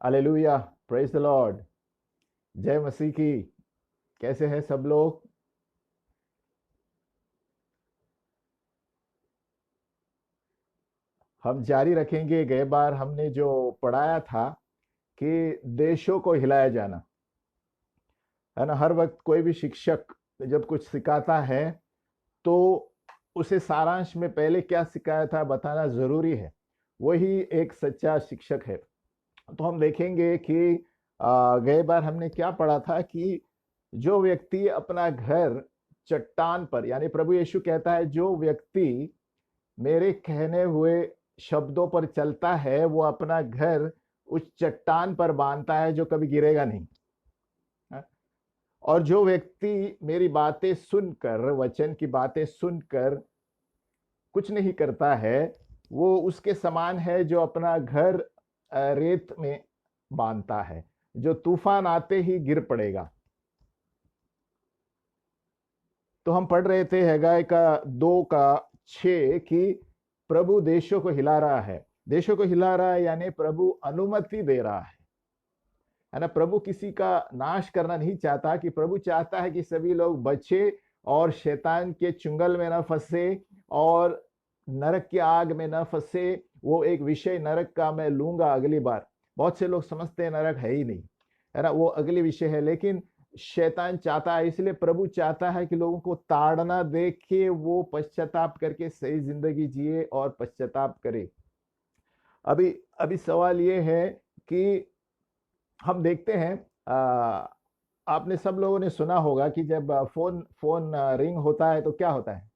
Hallelujah. Praise the Lord. जय मसीह की। कैसे हैं सब लोग? हम जारी रखेंगे। गए बार हमने जो पढ़ाया था कि देशों को हिलाया जाना है ना। हर वक्त कोई भी शिक्षक जब कुछ सिखाता है तो उसे सारांश में पहले क्या सिखाया था बताना जरूरी है। वही एक सच्चा शिक्षक है। तो हम देखेंगे कि गए बार हमने क्या पढ़ा था कि जो व्यक्ति अपना घर चट्टान पर, यानी प्रभु यीशु कहता है जो व्यक्ति मेरे कहने हुए शब्दों पर चलता है वो अपना घर उस चट्टान पर बांधता है जो कभी गिरेगा नहीं। हाँ? और जो व्यक्ति मेरी बातें सुनकर, वचन की बातें सुनकर कुछ नहीं करता है वो उसके समान है जो अपना घर रेत में बांधता है, जो तूफान आते ही गिर पड़ेगा। तो हम पढ़ रहे थे हगाय का 2 का 6 कि प्रभु देशों को हिला रहा है। देशों को हिला रहा है यानी प्रभु अनुमति दे रहा है ना। प्रभु किसी का नाश करना नहीं चाहता, कि प्रभु चाहता है कि सभी लोग बचे और शैतान के चुंगल में न फंसे और नरक की आग में न फंसे। वो एक विषय नरक का मैं लूंगा अगली बार। बहुत से लोग समझते हैं नरक है ही नहीं, है ना, वो अगली विषय है। लेकिन शैतान चाहता है, इसलिए प्रभु चाहता है कि लोगों को ताड़ना दे के वो पश्चाताप करके सही जिंदगी जिए और पश्चाताप करे। अभी अभी सवाल ये है कि हम देखते हैं, आपने सब लोगों ने सुना होगा कि जब फोन फोन रिंग होता है तो क्या होता है।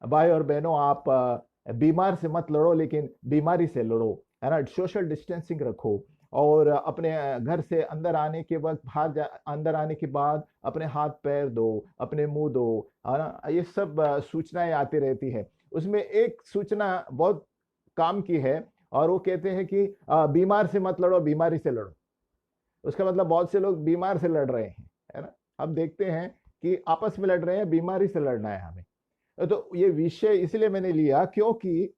भाई और बहनों, आप बीमार से मत लड़ो लेकिन बीमारी से लड़ो, है ना। सोशल डिस्टेंसिंग रखो और अपने घर से अंदर आने के वक्त अंदर आने के बाद अपने हाथ पैर धो, अपने मुंह धो, है ना। ये सब सूचनाएं आती रहती है। उसमें एक सूचना बहुत काम की है और वो कहते हैं कि बीमार से मत लड़ो, बीमारी से लड़ो। उसका मतलब बहुत से लोग बीमार से लड़ रहे हैं, है ना। हम देखते हैं कि आपस में लड़ रहे हैं, बीमारी से लड़ना है हमें। तो ये विषय इसलिए मैंने लिया क्योंकि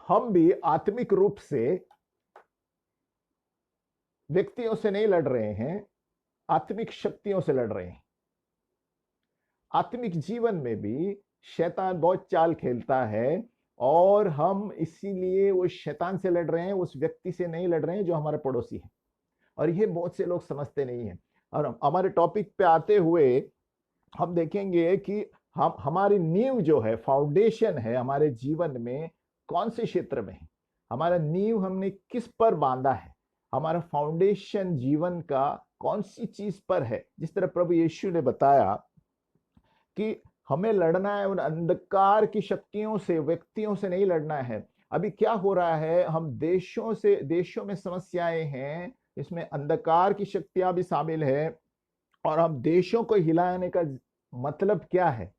हम भी आत्मिक रूप से व्यक्तियों से नहीं लड़ रहे हैं, आत्मिक शक्तियों से लड़ रहे हैं। आत्मिक जीवन में भी शैतान बहुत चाल खेलता है और हम इसीलिए वो शैतान से लड़ रहे हैं, उस व्यक्ति से नहीं लड़ रहे हैं जो हमारा पड़ोसी है। और ये बहुत से लोग समझते नहीं है। और हमारे टॉपिक पे आते हुए हम देखेंगे कि हम हमारी नींव जो है, फाउंडेशन है हमारे जीवन में, कौन से क्षेत्र में है। हमारा नींव हमने किस पर बांधा है, हमारा फाउंडेशन जीवन का कौन सी चीज पर है। जिस तरह प्रभु यीशु ने बताया कि हमें लड़ना है उन अंधकार की शक्तियों से, व्यक्तियों से नहीं लड़ना है। अभी क्या हो रहा है, हम देशों में समस्याएं हैं, इसमें अंधकार की शक्तियां भी शामिल है। और हम देशों को हिलाने का मतलब क्या है?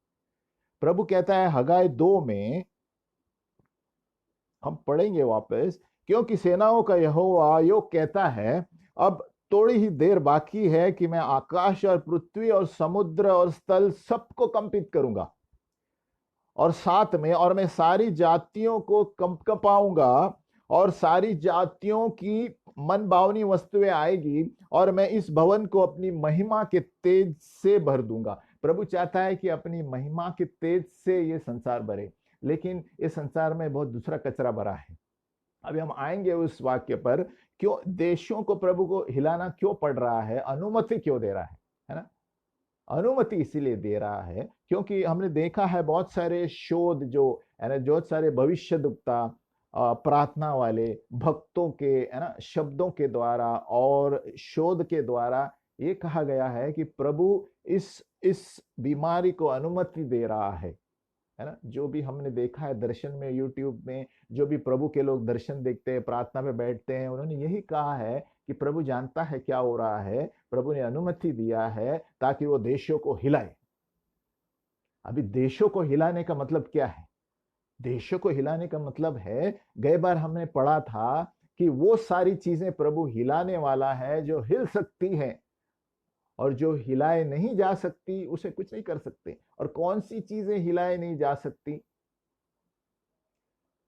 प्रभु कहता है हगाय 2 में, हम पढ़ेंगे वापस, क्योंकि सेनाओं का यहोवा यो कहता है, अब थोड़ी ही देर बाकी है कि मैं आकाश और पृथ्वी और समुद्र और स्थल सबको कंपित करूंगा। और साथ में, और मैं सारी जातियों को कंपकपाऊंगा और सारी जातियों की मन भावनी वस्तुएं आएगी और मैं इस भवन को अपनी महिमा के तेज से भर दूंगा। प्रभु चाहता है कि अपनी महिमा के तेज से ये संसार भरे, लेकिन इस संसार में बहुत दूसरा कचरा भरा है। अभी हम आएंगे उस वाक्य पर, क्यों देशों को प्रभु को हिलाना क्यों पड़ रहा है, अनुमति क्यों दे रहा है ना। अनुमति इसीलिए दे रहा है क्योंकि हमने देखा है बहुत सारे शोध जो है ना, बहुत सारे भविष्यद्वक्ता प्रार्थना वाले भक्तों के, है ना, शब्दों के द्वारा और शोध के द्वारा ये कहा गया है कि प्रभु इस बीमारी को अनुमति दे रहा है ना। जो भी हमने देखा है दर्शन में, यूट्यूब में जो भी प्रभु के लोग दर्शन देखते हैं, प्रार्थना में बैठते हैं, उन्होंने यही कहा है कि प्रभु जानता है क्या हो रहा है, प्रभु ने अनुमति दिया है ताकि वो देशों को हिलाए। अभी देशों को हिलाने का मतलब क्या है? देशों को हिलाने का मतलब है, गए बार हमने पढ़ा था कि वो सारी चीजें प्रभु हिलाने वाला है जो हिल सकती है, और जो हिलाए नहीं जा सकती उसे कुछ नहीं कर सकते। और कौन सी चीजें हिलाए नहीं जा सकती,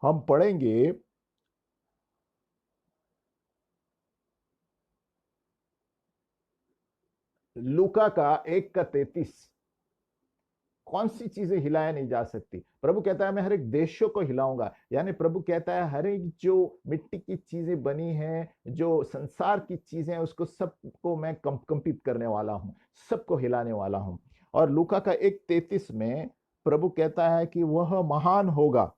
हम पढ़ेंगे लूका का 1:33, कौन सी चीजें हिलाया नहीं जा सकती? प्रभु कहता है मैं हर एक देशों को हिलाऊंगा, यानी प्रभु कहता है हर एक जो मिट्टी की चीजें बनी हैं, जो संसार की चीजें हैं, उसको सबको मैं कंपित करने वाला हूं, सबको हिलाने वाला हूं। और लूका का 1:33 में प्रभु कहता है कि वह महान होगा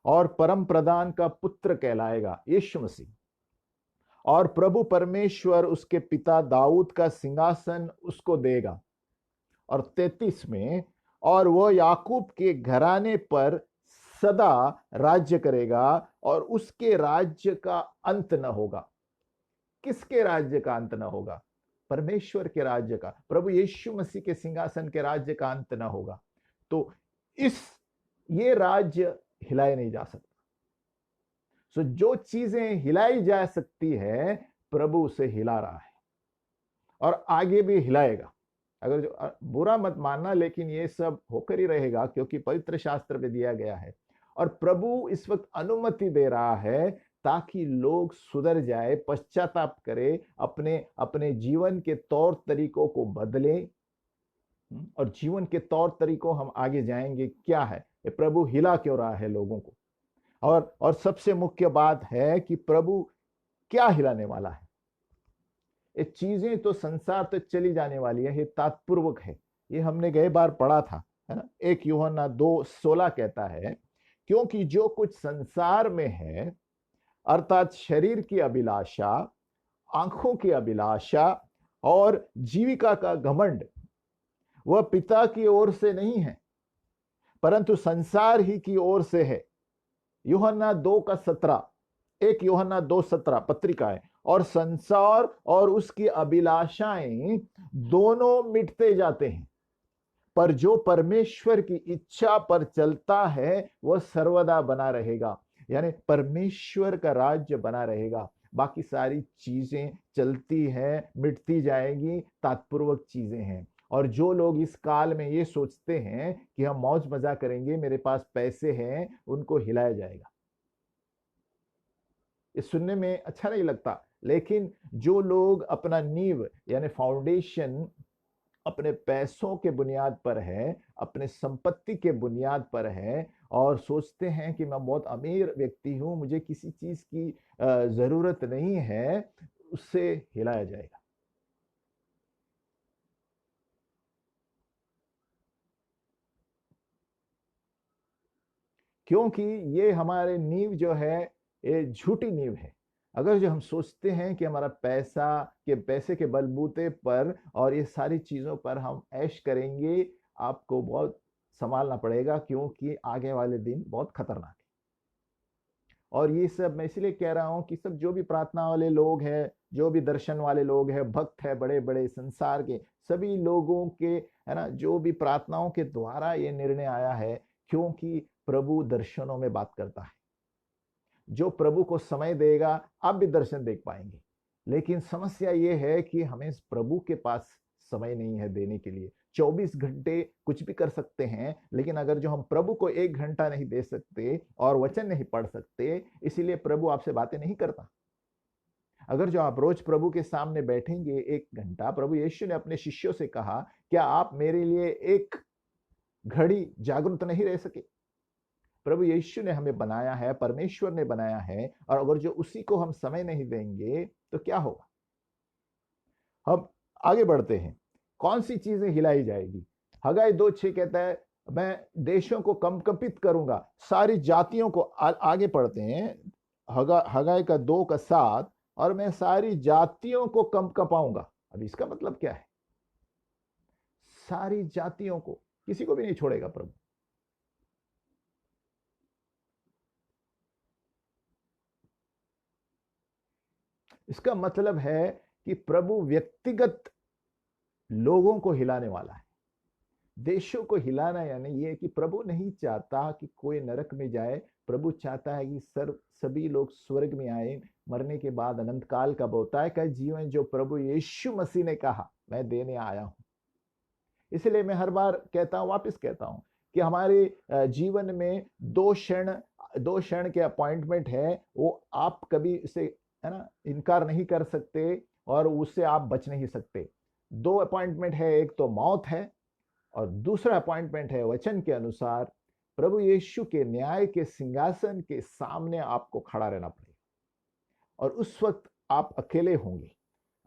और परम प्रधान का पुत्र कहलाएगा, यीशु मसीह। और प्रभु परमेश्वर उसके पिता दाऊद का सिंहासन उसको देगा। और 33 में, और वह याकूब के घराने पर सदा राज्य करेगा और उसके राज्य का अंत न होगा। किसके राज्य का अंत न होगा? परमेश्वर के राज्य का, प्रभु यीशु मसीह के सिंहासन के राज्य का अंत न होगा। तो ये राज्य हिलाए नहीं जा सकता। सो जो चीजें हिलाई जा सकती है, प्रभु उसे हिला रहा है और आगे भी हिलाएगा। अगर जो बुरा मत मानना, लेकिन ये सब होकर ही रहेगा, क्योंकि पवित्र शास्त्र में दिया गया है। और प्रभु इस वक्त अनुमति दे रहा है ताकि लोग सुधर जाए, पश्चाताप करे, अपने अपने जीवन के तौर तरीकों को बदले। और जीवन के तौर तरीकों हम आगे जाएंगे क्या है, ये प्रभु हिला क्यों रहा है लोगों को। और सबसे मुख्य बात है कि प्रभु क्या हिलाने वाला है। ये चीजें तो संसार तो चली जाने वाली है, ये तात्पूर्वक है। ये हमने गए बार पढ़ा था, है ना। 1 यूहन्ना 2:16 कहता है, क्योंकि जो कुछ संसार में है, अर्थात शरीर की अभिलाषा, आंखों की अभिलाषा और जीविका का घमंड, वह पिता की ओर से नहीं है, परंतु संसार ही की ओर से है। यूहन्ना 2:17, 1 यूहन्ना 2:17 पत्रिका है। और संसार और उसकी अभिलाषाएं दोनों मिटते जाते हैं, पर जो परमेश्वर की इच्छा पर चलता है वह सर्वदा बना रहेगा। यानी परमेश्वर का राज्य बना रहेगा। बाकी सारी चीजें चलती हैं, मिटती जाएगी, तात्पूर्वक चीजें हैं। और जो लोग इस काल में ये सोचते हैं कि हम मौज मजा करेंगे, मेरे पास पैसे हैं, उनको हिलाया जाएगा। ये सुनने में अच्छा नहीं लगता, लेकिन जो लोग अपना नींव यानी फाउंडेशन अपने पैसों के बुनियाद पर है, अपने संपत्ति के बुनियाद पर है, और सोचते हैं कि मैं बहुत अमीर व्यक्ति हूं, मुझे किसी चीज की जरूरत नहीं है, उससे हिलाया जाएगा। क्योंकि ये हमारे नींव जो है, ये झूठी नींव है। अगर जो हम सोचते हैं कि हमारा पैसे के बलबूते पर और ये सारी चीजों पर हम ऐश करेंगे, आपको बहुत संभालना पड़ेगा, क्योंकि आगे वाले दिन बहुत खतरनाक है। और ये सब मैं इसलिए कह रहा हूं कि सब जो भी प्रार्थना वाले लोग हैं, जो भी दर्शन वाले लोग हैं, भक्त है, बड़े बड़े संसार के सभी लोगों के, है ना, जो भी प्रार्थनाओं के द्वारा ये निर्णय आया है, क्योंकि प्रभु दर्शनों में बात करता है। जो प्रभु को समय देगा, आप भी दर्शन देख पाएंगे। लेकिन समस्या ये है कि हमें प्रभु के पास समय नहीं है देने के लिए। 24 घंटे कुछ भी कर सकते हैं, लेकिन अगर जो हम प्रभु को 1 घंटा नहीं दे सकते और वचन नहीं पढ़ सकते, इसीलिए प्रभु आपसे बातें नहीं करता। अगर जो आप रोज प्रभु के सामने बैठेंगे 1 घंटा, प्रभु यीशु ने अपने शिष्यों से कहा, क्या आप मेरे लिए 1 घड़ी जागरूक नहीं रह सके? प्रभु यीशु ने हमें बनाया है, परमेश्वर ने बनाया है, और अगर जो उसी को हम समय नहीं देंगे तो क्या होगा? हम आगे बढ़ते हैं। कौन सी चीजें हिलाई जाएगी? हगाई 2:6 कहता है, मैं देशों को कंपित करूंगा, सारी जातियों को। आगे पढ़ते हैं, हगाई का 2:7, और मैं सारी जातियों को कंपाऊंगा। अब इसका मतलब क्या है? सारी जातियों को, किसी को भी नहीं छोड़ेगा प्रभु। इसका मतलब है कि प्रभु व्यक्तिगत लोगों को हिलाने वाला है। देशों को हिलाना यानी ये कि प्रभु नहीं चाहता कि कोई नरक में जाए, प्रभु चाहता है कि सभी लोग स्वर्ग में आए। मरने के बाद अनंत काल का बहुतायत का जीवन जो प्रभु यीशु मसीह ने कहा मैं देने आया हूं। इसलिए मैं हर बार कहता हूं, वापस कहता हूं, कि हमारे जीवन में 2 क्षण के अपॉइंटमेंट है, वो आप कभी इसे, है ना, इनकार नहीं कर सकते और उससे आप बच नहीं सकते। दो अपॉइंटमेंट है, एक तो मौत है और दूसरा अपॉइंटमेंट है वचन के अनुसार प्रभु यीशु के न्याय के सिंहासन के सामने आपको खड़ा रहना पड़ेगा। और उस वक्त आप अकेले होंगे,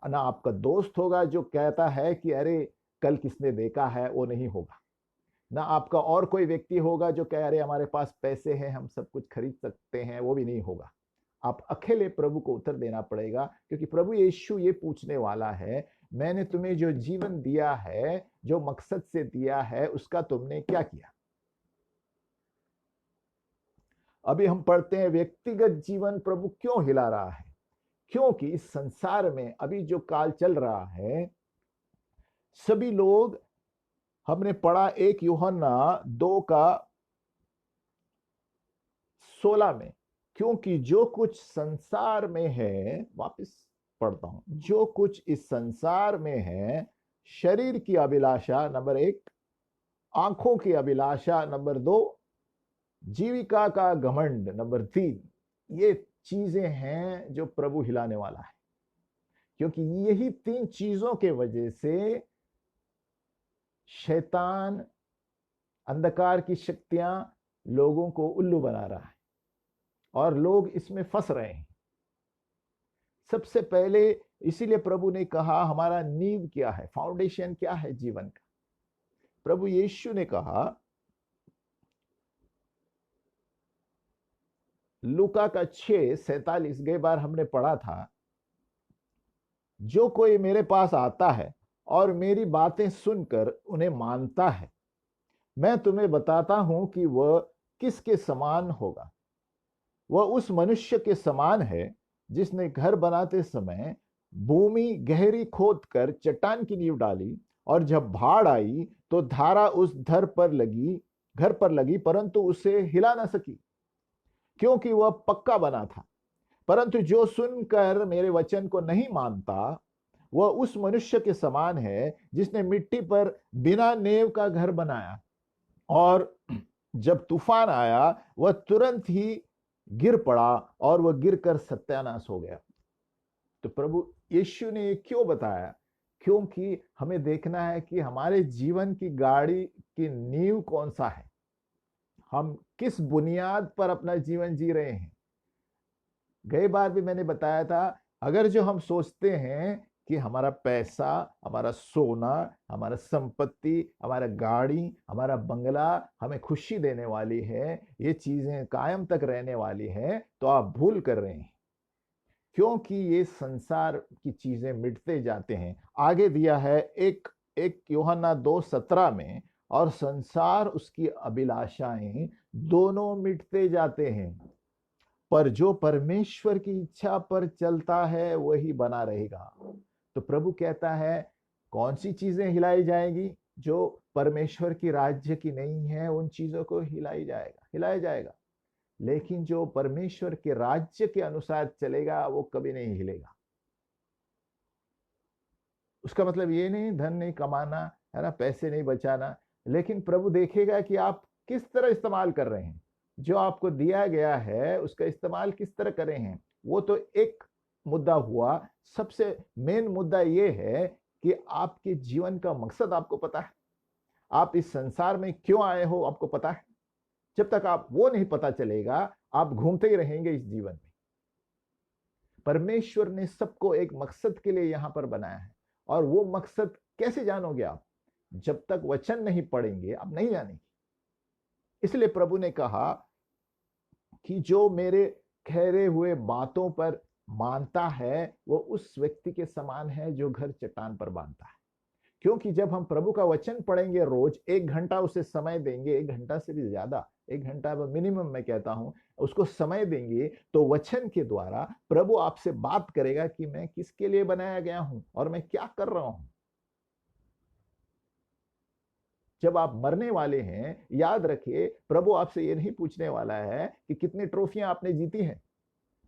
ना आपका दोस्त होगा जो कहता है कि अरे कल किसने देखा है, वो नहीं होगा। ना आपका और कोई व्यक्ति होगा जो कह अरे हमारे पास पैसे हैं हम सब कुछ खरीद सकते हैं, वो भी नहीं होगा। आप अकेले प्रभु को उत्तर देना पड़ेगा, क्योंकि प्रभु यीशु ये पूछने वाला है, मैंने तुम्हें जो जीवन दिया है, जो मकसद से दिया है, उसका तुमने क्या किया। अभी हम पढ़ते हैं व्यक्तिगत जीवन प्रभु क्यों हिला रहा है, क्योंकि इस संसार में अभी जो काल चल रहा है, सभी लोग, हमने पढ़ा 1 यूहन्ना 2:16 में, क्योंकि जो कुछ संसार में है, वापस पढ़ता हूं, जो कुछ इस संसार में है, शरीर की अभिलाषा नंबर 1, आंखों की अभिलाषा नंबर 2, जीविका का घमंड नंबर 3, ये चीजें हैं जो प्रभु हिलाने वाला है। क्योंकि यही 3 चीजों के वजह से शैतान, अंधकार की शक्तियां लोगों को उल्लू बना रहा है और लोग इसमें फंस रहे हैं। सबसे पहले इसीलिए प्रभु ने कहा हमारा नींव क्या है, फाउंडेशन क्या है जीवन का। प्रभु यीशु ने कहा, लूका का 6:47 गई बार हमने पढ़ा था, जो कोई मेरे पास आता है और मेरी बातें सुनकर उन्हें मानता है, मैं तुम्हें बताता हूं कि वह किसके समान होगा। वह उस मनुष्य के समान है जिसने घर बनाते समय भूमि गहरी खोद कर चट्टान की नींव डाली, और जब बाढ़ आई तो धारा उस घर पर लगी, परंतु उसे हिला न सकी, क्योंकि वह पक्का बना था। परंतु जो सुनकर मेरे वचन को नहीं मानता, वह उस मनुष्य के समान है जिसने मिट्टी पर बिना नेव का घर बनाया, और जब तूफान आया वह तुरंत ही गिर पड़ा और वह गिरकर सत्यानाश हो गया। तो प्रभु यीशु ने ये क्यों बताया, क्योंकि हमें देखना है कि हमारे जीवन की गाड़ी की नींव कौन सा है, हम किस बुनियाद पर अपना जीवन जी रहे हैं। गई बार भी मैंने बताया था, अगर जो हम सोचते हैं कि हमारा पैसा, हमारा सोना, हमारा संपत्ति, हमारा गाड़ी, हमारा बंगला हमें खुशी देने वाली है, ये चीजें कायम तक रहने वाली है, तो आप भूल कर रहे हैं, क्योंकि ये संसार की चीजें मिटते जाते हैं। आगे दिया है एक यूहन्ना 2:17 में, और संसार उसकी अभिलाषाएं दोनों मिटते जाते हैं, पर जो परमेश्वर की इच्छा पर चलता है वही बना रहेगा। तो प्रभु कहता है कौन सी चीजें हिलाई जाएगी, जो परमेश्वर की राज्य की नहीं है उन चीजों को हिलाया जाएगा। लेकिन जो परमेश्वर के राज्य के अनुसार चलेगा वो कभी नहीं हिलेगा। उसका मतलब ये नहीं धन नहीं कमाना है ना, पैसे नहीं बचाना, लेकिन प्रभु देखेगा कि आप किस तरह इस्तेमाल कर रहे हैं, जो आपको दिया गया है उसका इस्तेमाल किस तरह कर रहे हैं। वो तो एक मुद्दा हुआ। सबसे मेन मुद्दा ये है कि आपके जीवन का मकसद आपको पता है, आप इस संसार में क्यों आए हो आपको पता है। जब तक आप वो नहीं पता चलेगा, आप घूमते ही रहेंगे इस जीवन में। परमेश्वर ने सबको एक मकसद के लिए यहां पर बनाया है, और वो मकसद कैसे जानोगे आप, जब तक वचन नहीं पढ़ेंगे आप नहीं जानेंगे। इसलिए प्रभु ने कहा कि जो मेरे ठहरे हुए बातों पर मानता है वो उस व्यक्ति के समान है जो घर चट्टान पर बांधता है। क्योंकि जब हम प्रभु का वचन पढ़ेंगे, रोज 1 घंटा उसे समय देंगे, 1 घंटा से भी ज्यादा, 1 घंटा मिनिमम मैं कहता हूं, उसको समय देंगे, तो वचन के द्वारा प्रभु आपसे बात करेगा कि मैं किसके लिए बनाया गया हूं और मैं क्या कर रहा हूं। जब आप मरने वाले हैं, याद रखिए प्रभु आपसे ये नहीं पूछने वाला है कि कितनी ट्रॉफियां आपने जीती हैं।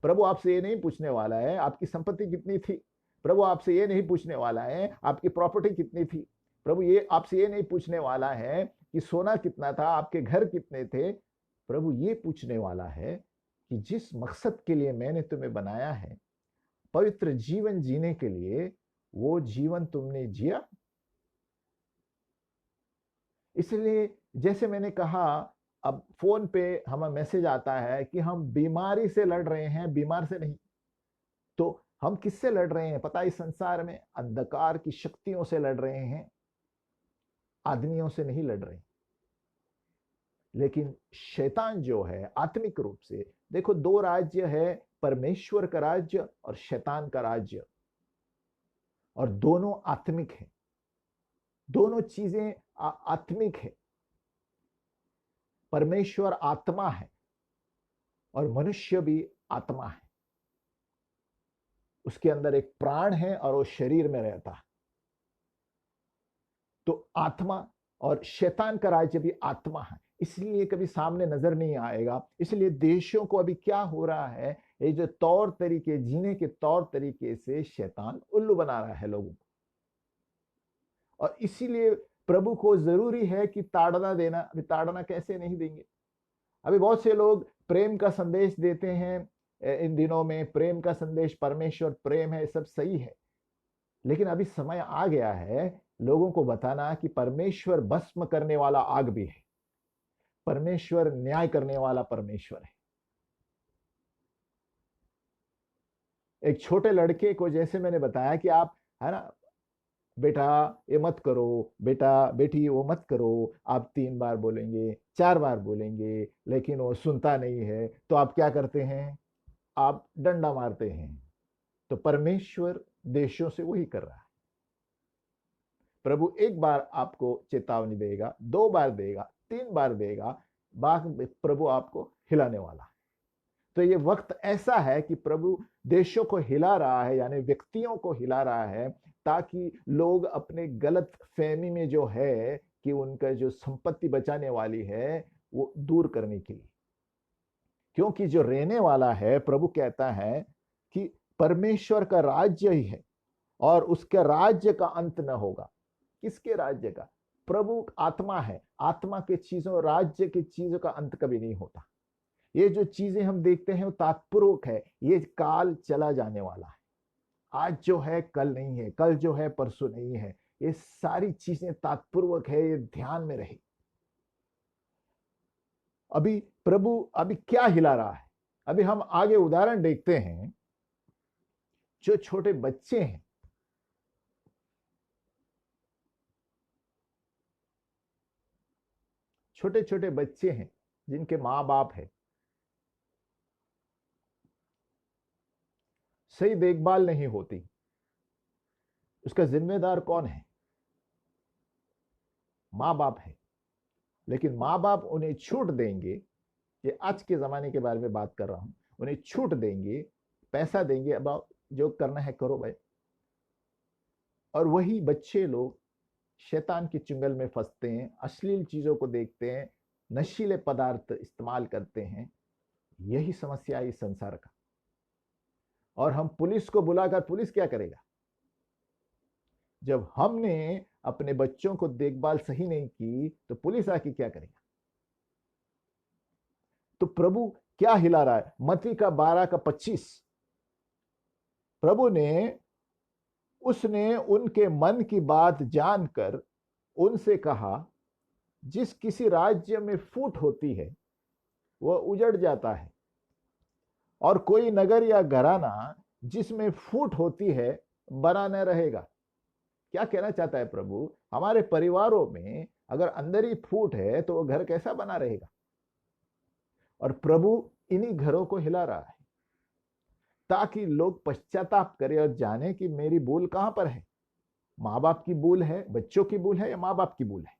प्रभु आपसे ये नहीं पूछने वाला है आपकी संपत्ति कितनी थी। प्रभु आपसे ये नहीं पूछने वाला है आपकी प्रॉपर्टी कितनी थी। प्रभु ये आपसे ये नहीं पूछने वाला है कि सोना कितना था, आपके घर कितने थे। प्रभु ये पूछने वाला है कि जिस मकसद के लिए मैंने तुम्हें बनाया है, पवित्र जीवन जीने के लिए, वो जीवन तुमने जिया? इसलिए जैसे मैंने कहा, अब फोन पे हमें मैसेज आता है कि हम बीमारी से लड़ रहे हैं, बीमार से नहीं। तो हम किससे लड़ रहे हैं पता है? इस संसार में अंधकार की शक्तियों से लड़ रहे हैं, आदमियों से नहीं लड़ रहे। लेकिन शैतान जो है आत्मिक रूप से, देखो दो राज्य है, परमेश्वर का राज्य और शैतान का राज्य, और दोनों आत्मिक है, दोनों चीजें आत्मिक है। परमेश्वर आत्मा है और मनुष्य भी आत्मा है, उसके अंदर एक प्राण है और वो शरीर में रहता है। तो आत्मा और शैतान का राज्य भी आत्मा है, इसलिए कभी सामने नजर नहीं आएगा। इसलिए देशों को अभी क्या हो रहा है, ये जो तौर तरीके, जीने के तौर तरीके से शैतान उल्लू बना रहा है लोगों को। और इसीलिए प्रभु को जरूरी है कि ताड़ना देना। अभी ताड़ना कैसे नहीं देंगे? अभी बहुत से लोग प्रेम का संदेश देते हैं इन दिनों में, प्रेम का संदेश, परमेश्वर प्रेम है, सब सही है। लेकिन अभी समय आ गया है लोगों को बताना कि परमेश्वर भस्म करने वाला आग भी है, परमेश्वर न्याय करने वाला परमेश्वर है। एक छोटे लड़के को जैसे मैंने बताया कि आप, है ना, बेटा ये मत करो, बेटा बेटी वो मत करो, आप 3 बार बोलेंगे, 4 बार बोलेंगे, लेकिन वो सुनता नहीं है, तो आप क्या करते हैं? आप डंडा मारते हैं। तो परमेश्वर देशों से वही कर रहा है। प्रभु एक बार आपको चेतावनी देगा, 2 बार देगा, 3 बार देगा, बाद प्रभु आपको हिलाने वाला है। तो ये वक्त ऐसा है कि प्रभु देशों को हिला रहा है, यानी व्यक्तियों को हिला रहा है, ताकि लोग अपने गलत फहमी में जो है कि उनका जो संपत्ति बचाने वाली है वो दूर करने के लिए। क्योंकि जो रहने वाला है, प्रभु कहता है कि परमेश्वर का राज्य ही है और उसके राज्य का अंत न होगा। किसके राज्य का? प्रभु आत्मा है, आत्मा के चीजों, राज्य की चीजों का अंत कभी नहीं होता। ये जो चीजें हम देखते हैं वो तात्पूर्वक है, ये काल चला जाने वाला है। आज जो है कल नहीं है, कल जो है परसों नहीं है, ये सारी चीजें तात्पूर्वक है, ये ध्यान में रहे। अभी प्रभु अभी क्या हिला रहा है? अभी हम आगे उदाहरण देखते हैं। जो छोटे बच्चे हैं, छोटे छोटे बच्चे हैं जिनके माँ बाप है, सही देखभाल नहीं होती, उसका जिम्मेदार कौन है? माँ बाप है। लेकिन माँ बाप उन्हें छूट देंगे, ये आज के जमाने के बारे में बात कर रहा हूं, उन्हें छूट देंगे, पैसा देंगे, अब जो करना है करो भाई। और वही बच्चे लोग शैतान के चुंगल में फंसते हैं, अश्लील चीजों को देखते हैं, नशीले पदार्थ इस्तेमाल करते हैं। यही समस्या है इस संसार का। और हम पुलिस को बुलाकर, पुलिस क्या करेगा? जब हमने अपने बच्चों को देखभाल सही नहीं की तो पुलिस आके क्या करेगा? तो प्रभु क्या हिला रहा है? मत्ती का 12 का 25, प्रभु ने, उसने उनके मन की बात जानकर उनसे कहा, जिस किसी राज्य में फूट होती है वह उजड़ जाता है, और कोई नगर या घराना जिसमें फूट होती है बना न रहेगा। क्या कहना चाहता है प्रभु? हमारे परिवारों में अगर अंदर ही फूट है तो वो घर कैसा बना रहेगा? और प्रभु इन्हीं घरों को हिला रहा है ताकि लोग पश्चाताप करें और जाने कि मेरी भूल कहां पर है। माँ बाप की भूल है, बच्चों की भूल है, या माँ बाप की भूल है?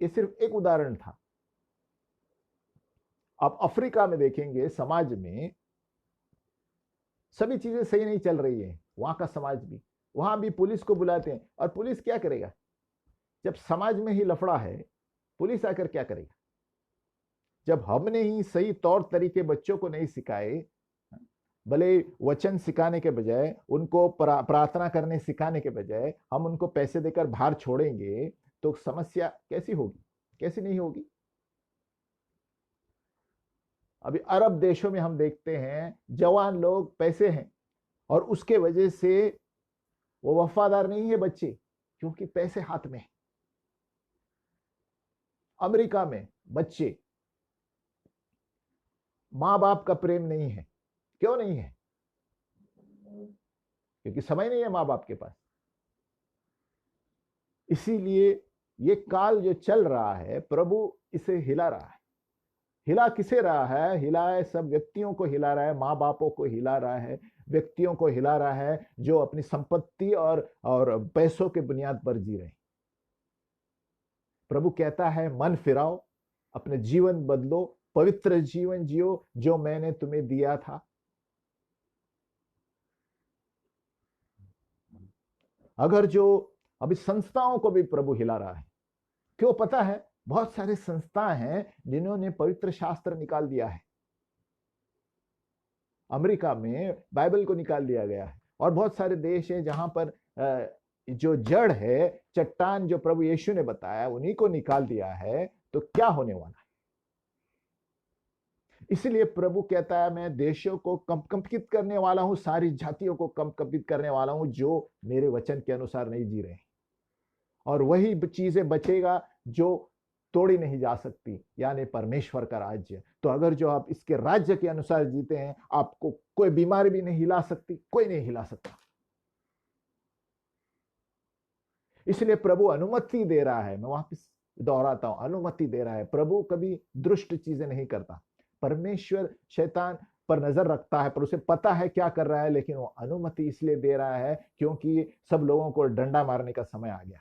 ये सिर्फ एक उदाहरण था। अब अफ्रीका में देखेंगे, समाज में सभी चीजें सही नहीं चल रही है, वहां का समाज भी, वहां भी पुलिस को बुलाते हैं। और पुलिस क्या करेगा? जब समाज में ही लफड़ा है, पुलिस आकर क्या करेगा? जब हमने ही सही तौर तरीके बच्चों को नहीं सिखाए, भले वचन सिखाने के बजाय, उनको प्रार्थना करने सिखाने के बजाय हम उनको पैसे देकर बाहर छोड़ेंगे, तो समस्या कैसी होगी? कैसी नहीं होगी? अभी अरब देशों में हम देखते हैं जवान लोग, पैसे हैं, और उसके वजह से वो वफादार नहीं है बच्चे, क्योंकि पैसे हाथ में है। अमेरिका में बच्चे, मां बाप का प्रेम नहीं है। क्यों नहीं है? क्योंकि समय नहीं है मां बाप के पास। इसीलिए ये काल जो चल रहा है, प्रभु इसे हिला रहा है। हिला किसे रहा है? हिला है सब व्यक्तियों को हिला रहा है, माँ बापों को हिला रहा है, व्यक्तियों को हिला रहा है जो अपनी संपत्ति और पैसों के बुनियाद पर जी रहे हैं। प्रभु कहता है मन फिराओ, अपने जीवन बदलो, पवित्र जीवन जियो जो मैंने तुम्हें दिया था। अगर जो अभी संस्थाओं को भी प्रभु हिला रहा है, क्यों पता है? बहुत सारे संस्थाएं हैं जिन्होंने पवित्र शास्त्र निकाल दिया है। अमेरिका में बाइबल को निकाल दिया गया है, और बहुत सारे देश हैं जहां पर जो जड़ है, चट्टान जो प्रभु यीशु ने बताया, उन्हीं को निकाल दिया है। तो क्या होने वाला है? इसलिए प्रभु कहता है मैं देशों को कंपित करने वाला हूं, सारी जातियों को कंपित करने वाला हूं जो मेरे वचन के अनुसार नहीं जी रहे। और वही चीजें बचेगा जो तोड़ी नहीं जा सकती, यानी परमेश्वर का राज्य। तो अगर जो आप इसके राज्य के अनुसार जीते हैं, आपको कोई बीमारी भी नहीं हिला सकती, कोई नहीं हिला सकता। इसलिए प्रभु अनुमति दे रहा है, मैं वापस दोहराता हूं, अनुमति दे रहा है। प्रभु कभी दुष्ट चीजें नहीं करता। परमेश्वर शैतान पर नजर रखता है, पर उसे पता है क्या कर रहा है, लेकिन वो अनुमति इसलिए दे रहा है क्योंकि सब लोगों को डंडा मारने का समय आ गया।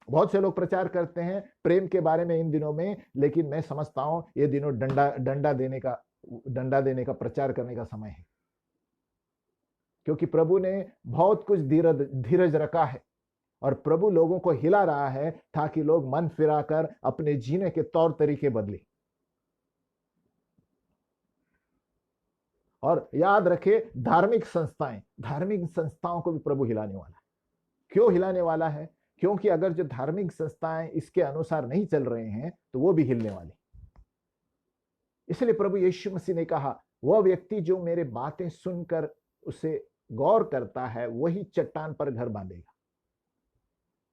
बहुत से लोग प्रचार करते हैं प्रेम के बारे में इन दिनों में, लेकिन मैं समझता हूं ये दिनों डंडा देने का प्रचार करने का समय है। क्योंकि प्रभु ने बहुत कुछ धीरज रखा है, और प्रभु लोगों को हिला रहा है ताकि लोग मन फिराकर अपने जीने के तौर तरीके बदले। और याद रखे, धार्मिक संस्थाओं को भी प्रभु हिलाने वाला है। क्यों हिलाने वाला है? क्योंकि अगर जो धार्मिक संस्थाएं इसके अनुसार नहीं चल रहे हैं तो वो भी हिलने वाले। इसलिए प्रभु यीशु मसीह ने कहा, वह व्यक्ति जो मेरे बातें सुनकर उसे गौर करता है, वही चट्टान पर घर बांधेगा।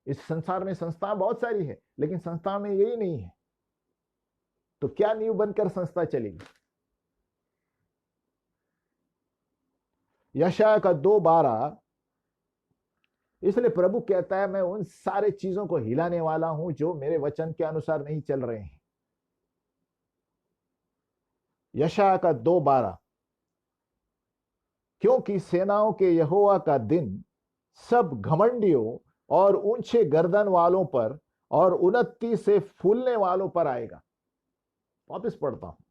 इस संसार में संस्था बहुत सारी है, लेकिन संस्था में यही नहीं है। तो क्या नींव बनकर संस्था चलेगी? यशायाह का 2:12, इसलिए प्रभु कहता है मैं उन सारे चीजों को हिलाने वाला हूं जो मेरे वचन के अनुसार नहीं चल रहे हैं। यशायाह का 2:12, क्योंकि सेनाओं के यहोवा का दिन सब घमंडियों और ऊंचे गर्दन वालों पर और उन्नति से फूलने वालों पर आएगा। वापस पढ़ता हूं,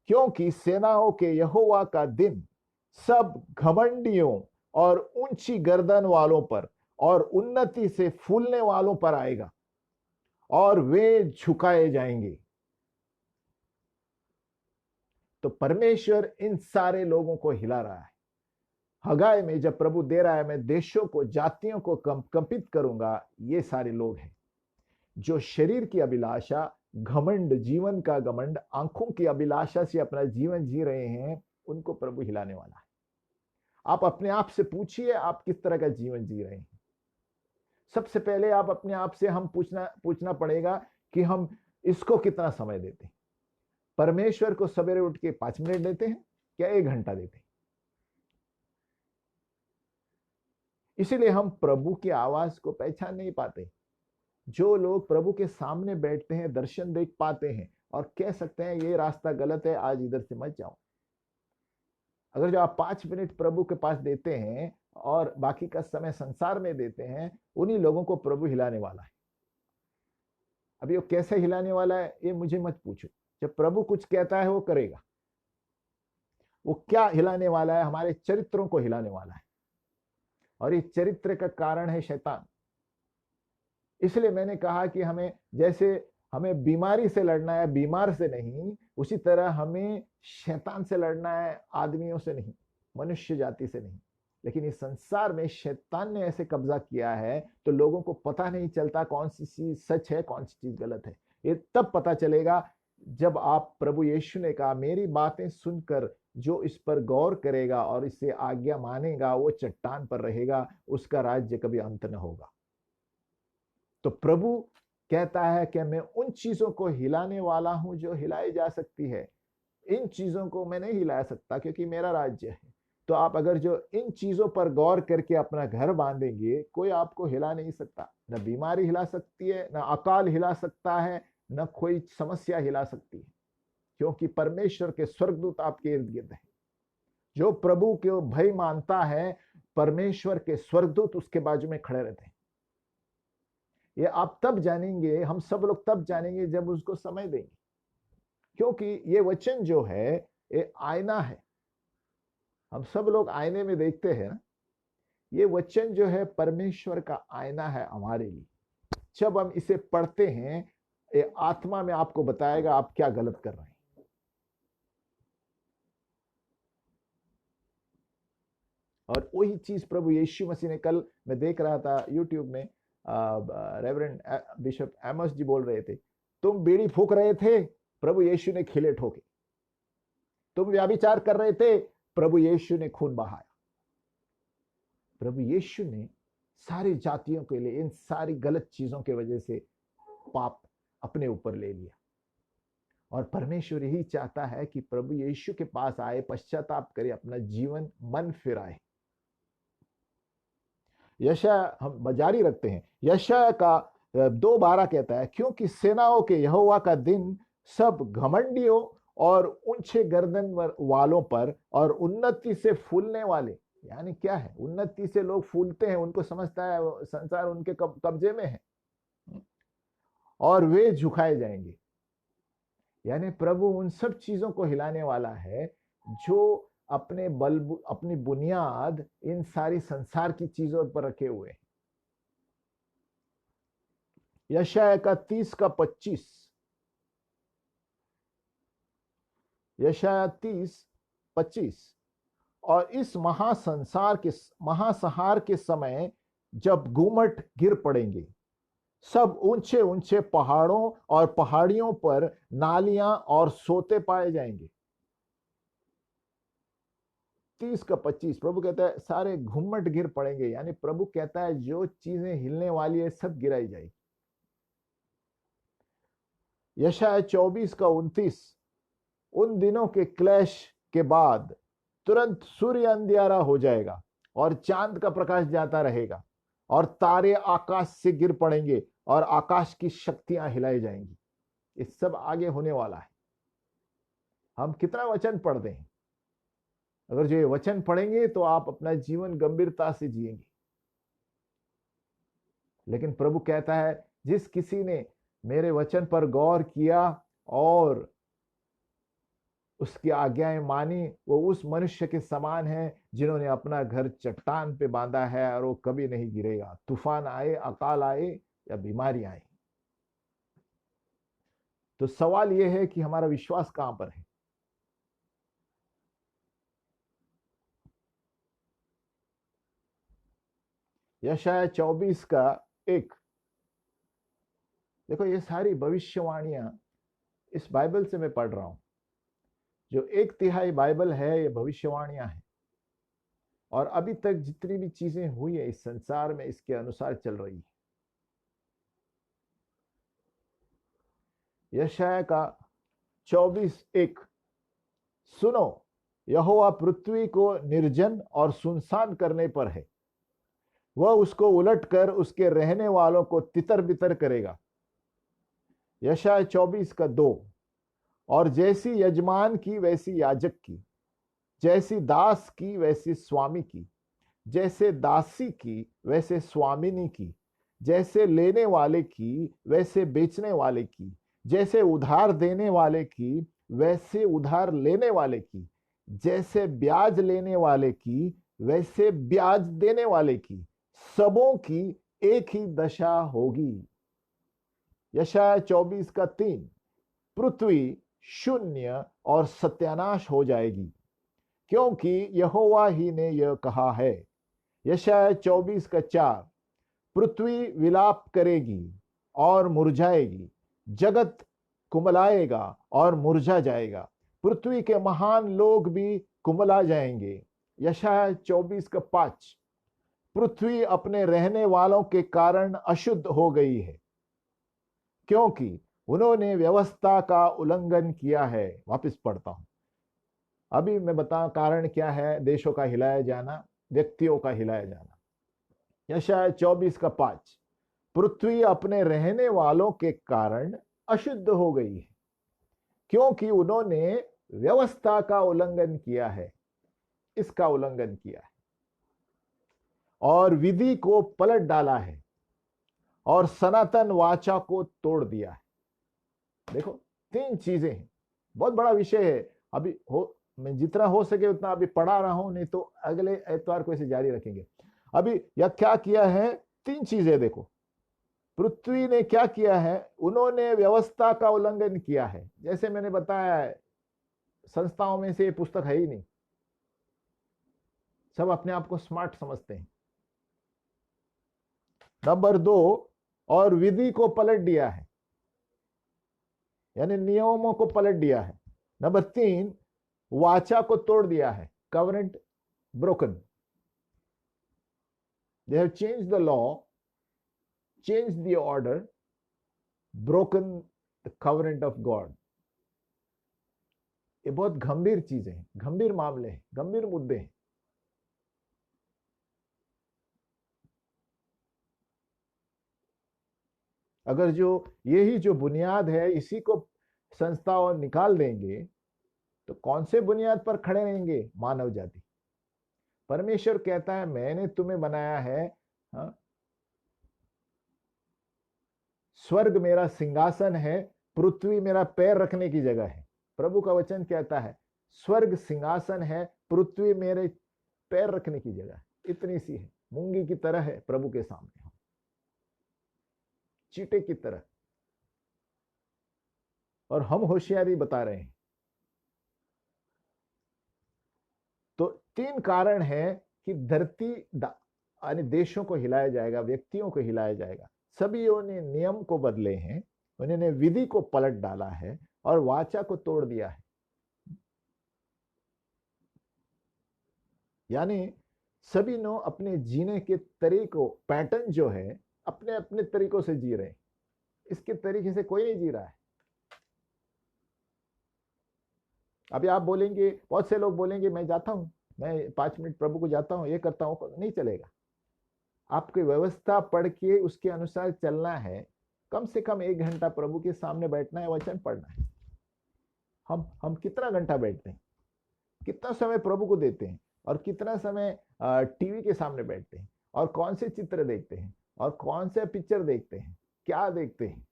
क्योंकि सेनाओं के यहोवा का दिन सब घमंडियों और ऊंची गर्दन वालों पर और उन्नति से फूलने वालों पर आएगा, और वे झुकाए जाएंगे। तो परमेश्वर इन सारे लोगों को हिला रहा है। हगाई में जब प्रभु दे रहा है मैं देशों को, जातियों को कंपित करूंगा, ये सारे लोग हैं जो शरीर की अभिलाषा, घमंड, जीवन का घमंड, आंखों की अभिलाषा से अपना जीवन जी रहे हैं, उनको प्रभु हिलाने वाला है। आप अपने आप से पूछिए आप किस तरह का जीवन जी रहे हैं। सबसे पहले आप अपने आप से हम पूछना पड़ेगा कि हम इसको कितना समय देते हैं। परमेश्वर को सवेरे उठ के 5 मिनट देते हैं क्या 1 घंटा देते हैं? इसीलिए हम प्रभु की आवाज को पहचान नहीं पाते। जो लोग प्रभु के सामने बैठते हैं, दर्शन देख पाते हैं और कह सकते हैं ये रास्ता गलत है, आज इधर से मत जाओ। अगर जो आप 5 मिनट प्रभु के पास देते हैं और बाकी का समय संसार में देते हैं, उन्हीं लोगों को प्रभु हिलाने वाला है। अभी वो कैसे हिलाने वाला है ये मुझे मत पूछो। जब प्रभु कुछ कहता है वो करेगा। वो क्या हिलाने वाला है? हमारे चरित्रों को हिलाने वाला है, और ये चरित्र का कारण है शैतान। इसलिए मैंने कहा कि हमें बीमारी से लड़ना है, बीमार से नहीं, उसी तरह हमें शैतान से लड़ना है, आदमियों से नहीं, मनुष्य जाति से नहीं। लेकिन इस संसार में शैतान ने ऐसे कब्जा किया है तो लोगों को पता नहीं चलता कौन सी चीज सच है, कौन सी चीज गलत है। ये तब पता चलेगा जब आप, प्रभु यीशु ने कहा मेरी बातें सुनकर जो इस पर गौर करेगा और इससे आज्ञा मानेगा वो चट्टान पर रहेगा, उसका राज्य कभी अंत न होगा। तो प्रभु कहता है कि मैं उन चीजों को हिलाने वाला हूं जो हिलाई जा सकती है, इन चीजों को मैं नहीं हिला सकता क्योंकि मेरा राज्य है। तो आप अगर जो इन चीजों पर गौर करके अपना घर बांधेंगे, कोई आपको हिला नहीं सकता। न बीमारी हिला सकती है, न अकाल हिला सकता है, न कोई समस्या हिला सकती है, क्योंकि परमेश्वर के स्वर्गदूत आपके इर्द गिर्द हैं। जो प्रभु के भय मानता है, परमेश्वर के स्वर्गदूत उसके बाजू में खड़े रहते हैं। ये आप तब जानेंगे, हम सब लोग तब जानेंगे जब उसको समय देंगे, क्योंकि ये वचन जो है ये आईना है। हम सब लोग आईने में देखते हैं ना, ये वचन जो है परमेश्वर का आईना है हमारे लिए। जब हम इसे पढ़ते हैं, ये आत्मा में आपको बताएगा आप क्या गलत कर रहे हैं। और वही चीज प्रभु यीशु मसीह ने, कल मैं देख रहा था यूट्यूब में, रेवरेंड बिशप एमस जी बोल रहे थे, तुम बीड़ी फूक रहे थे, प्रभु यीशु ने खिले ठोके। तुम व्याभिचार कर रहे थे, प्रभु यीशु ने खून बहाया। प्रभु यीशु ने सारी जातियों के लिए इन सारी गलत चीजों के वजह से पाप अपने ऊपर ले लिया। और परमेश्वर यही चाहता है कि प्रभु यीशु के पास आए, पश्चाताप करे, अपना जीवन मन फिराए। यशाया हम जारी रखते हैं, यशाया का 2:12 कहता है, क्योंकि सेनाओं के यहोवा का दिन सब घमंडियों और ऊंचे गर्दन वालों पर और उन्नति से फूलने वाले, यानी क्या है, उन्नति से लोग फूलते हैं, उनको समझता है संसार उनके कब्जे में है, और वे झुकाए जाएंगे। यानी प्रभु उन सब चीजों को हिलाने वाला है जो अपने बल, अपनी बुनियाद इन सारी संसार की चीजों पर रखे हुए हैं। यशाया का 30:25, यशाया 30:25, और इस महासंहार के समय जब गुम्मट गिर पड़ेंगे, सब ऊंचे ऊंचे पहाड़ों और पहाड़ियों पर नालियां और सोते पाए जाएंगे। 30:25 प्रभु कहता है सारे घुम्मट गिर पड़ेंगे, यानी प्रभु कहता है जो चीजें हिलने वाली है सब गिराई जाएगी। यशाया 24:29, उन दिनों के क्लेश के बाद तुरंत सूर्य अंधियारा हो जाएगा और चांद का प्रकाश जाता रहेगा और तारे आकाश से गिर पड़ेंगे और आकाश की शक्तियां हिलाई जाएंगी। ये सब आगे होने वाला है। हम कितना वचन पढ़ते हैं, अगर जो ये वचन पढ़ेंगे तो आप अपना जीवन गंभीरता से जिएंगे। लेकिन प्रभु कहता है जिस किसी ने मेरे वचन पर गौर किया और उसकी आज्ञाएं मानी, वो उस मनुष्य के समान है जिन्होंने अपना घर चट्टान पे बांधा है और वो कभी नहीं गिरेगा, तूफान आए, अकाल आए या बीमारी आए। तो सवाल यह है कि हमारा विश्वास कहां पर है। यशाया 24:1, देखो ये सारी भविष्यवाणियां इस बाइबल से मैं पढ़ रहा हूं। जो 1/3 बाइबल है ये भविष्यवाणियां हैं, और अभी तक जितनी भी चीजें हुई है इस संसार में इसके अनुसार चल रही है। यशाया का 24:1, सुनो, यहोवा पृथ्वी को निर्जन और सुनसान करने पर है, वह उसको उलटकर उसके रहने वालों को तितर बितर करेगा। यशाया 24:2, और जैसी यजमान की वैसी याजक की, जैसी दास की वैसी स्वामी की, जैसे दासी की वैसे स्वामिनी की, जैसे लेने वाले की वैसे बेचने वाले की, जैसे उधार देने वाले की वैसे उधार लेने वाले की, जैसे ब्याज लेने वाले की वैसे ब्याज देने वाले की, सबों की एक ही दशा होगी। यशाया 24:3, पृथ्वी शून्य और सत्यानाश हो जाएगी, क्योंकि यहोवा ही ने यह कहा है। यशाया 24:4, पृथ्वी विलाप करेगी और मुरझाएगी, जगत कुमलाएगा और मुरझा जाएगा, पृथ्वी के महान लोग भी कुमला जाएंगे। यशायाह 24:5। पृथ्वी अपने रहने वालों के कारण अशुद्ध हो गई है, क्योंकि उन्होंने व्यवस्था का उल्लंघन किया है। वापस पढ़ता हूं, अभी मैं बताऊं कारण क्या है देशों का हिलाया जाना, व्यक्तियों का हिलाया जाना। यशायाह 24:5। पृथ्वी अपने रहने वालों के कारण अशुद्ध हो गई है, क्योंकि उन्होंने व्यवस्था का उल्लंघन किया है, इसका उल्लंघन किया है, और विधि को पलट डाला है, और सनातन वाचा को तोड़ दिया है। देखो, 3 चीजें हैं, बहुत बड़ा विषय है। अभी मैं जितना हो सके उतना अभी पढ़ा रहा हूं, नहीं तो अगले एतवार को इसे जारी रखेंगे। अभी यह क्या किया है, 3 चीजें देखो। पृथ्वी ने क्या किया है, उन्होंने व्यवस्था का उल्लंघन किया है। जैसे मैंने बताया, संस्थाओं में से ये पुस्तक है ही नहीं, सब अपने आप को स्मार्ट समझते हैं। नंबर 2, और विधि को पलट दिया है, यानी नियमों को पलट दिया है। नंबर 3, वाचा को तोड़ दिया है, covenant broken. They have changed the law, changed the order, broken the covenant of God. ये बहुत गंभीर चीजें हैं, गंभीर मामले हैं, गंभीर मुद्दे हैं। अगर यही जो बुनियाद है, इसी को संस्थाओं निकाल देंगे तो कौन से बुनियाद पर खड़े रहेंगे मानव जाति। परमेश्वर कहता है मैंने तुम्हें बनाया है, हाँ? स्वर्ग मेरा सिंहासन है, पृथ्वी मेरा पैर रखने की जगह है। प्रभु का वचन कहता है स्वर्ग सिंहासन है, पृथ्वी मेरे पैर रखने की जगह है। इतनी सी है, मूंगी की तरह है प्रभु के सामने, चीटे की तरह। और हम होशियारी बता रहे हैं। तो 3 कारण है कि धरती यानी देशों को हिलाया जाएगा, व्यक्तियों को हिलाया जाएगा। सभी ने नियम को बदले हैं, उन्होंने विधि को पलट डाला है और वाचा को तोड़ दिया है। यानी सभी नो अपने जीने के तरीकों, पैटर्न जो है अपने अपने तरीकों से जी रहे हैं। इसके तरीके से कोई नहीं जी रहा है। अभी आप बोलेंगे, बहुत से लोग बोलेंगे मैं जाता हूं, मैं 5 मिनट प्रभु को जाता हूं, ये करता हूं, नहीं चलेगा। आपकी व्यवस्था पढ़ के उसके अनुसार चलना है। कम से कम 1 घंटा प्रभु के सामने बैठना है, वचन पढ़ना है। हम कितना घंटा बैठते हैं, कितना समय प्रभु को देते हैं, और कितना समय टीवी के सामने बैठते हैं, और कौन से चित्र देखते हैं, और कौन से पिक्चर देखते हैं, क्या देखते हैं।